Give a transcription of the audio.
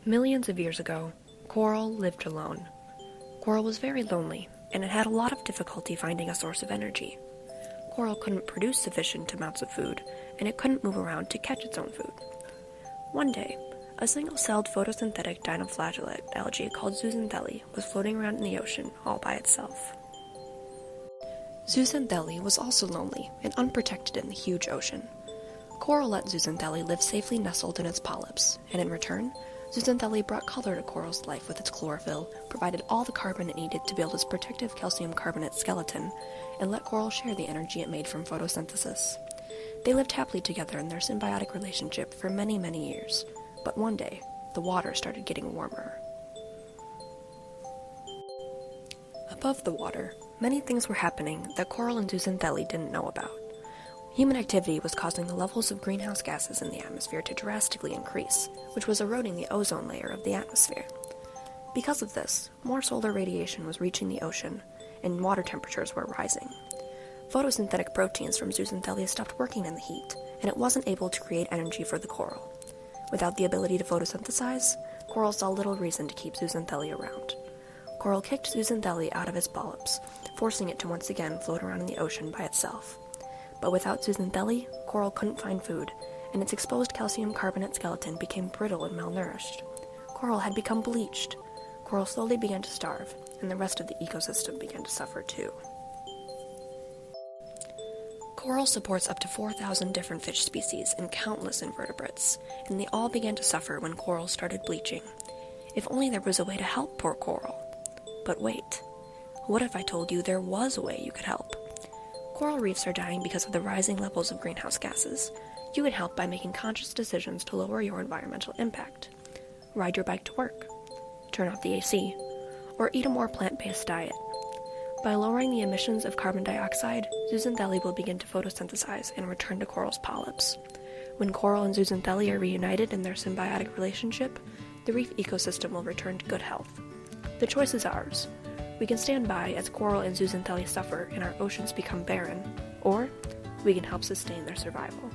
Millions of years ago, coral lived alone. Coral was very lonely, and it had a lot of difficulty finding a source of energy. Coral couldn't produce sufficient amounts of food, and it couldn't move around to catch its own food. One day, a single-celled photosynthetic dinoflagellate algae called Zooxanthellae was floating around in the ocean all by itself. Zooxanthellae was also lonely and unprotected in the huge ocean. Coral let Zooxanthellae live safely nestled in its polyps, and in return, Zooxanthellae brought color to coral's life with its chlorophyll, provided all the carbon it needed to build its protective calcium carbonate skeleton, and let coral share the energy it made from photosynthesis. They lived happily together in their symbiotic relationship for many, many years, but one day, the water started getting warmer. Above the water, many things were happening that coral and Zooxanthellae didn't know about. Human activity was causing the levels of greenhouse gases in the atmosphere to drastically increase, which was eroding the ozone layer of the atmosphere. Because of this, more solar radiation was reaching the ocean, and water temperatures were rising. Photosynthetic proteins from Zooxanthellae stopped working in the heat, and it wasn't able to create energy for the coral. Without the ability to photosynthesize, coral saw little reason to keep Zooxanthellae around. Coral kicked Zooxanthellae out of its polyps, forcing it to once again float around in the ocean by itself. But without Zooxanthellae, coral couldn't find food, and its exposed calcium carbonate skeleton became brittle and malnourished. Coral had become bleached. Coral slowly began to starve, and the rest of the ecosystem began to suffer too. Coral supports up to 4,000 different fish species and countless invertebrates, and they all began to suffer when coral started bleaching. If only there was a way to help poor coral. But wait, what if I told you there was a way you could help? Coral reefs are dying because of the rising levels of greenhouse gases. You can help by making conscious decisions to lower your environmental impact. Ride your bike to work, turn off the AC, or eat a more plant-based diet. By lowering the emissions of carbon dioxide, Zooxanthellae will begin to photosynthesize and return to coral's polyps. When coral and Zooxanthellae are reunited in their symbiotic relationship, the reef ecosystem will return to good health. The choice is ours. We can stand by as coral and Zooxanthellae suffer and our oceans become barren, or we can help sustain their survival.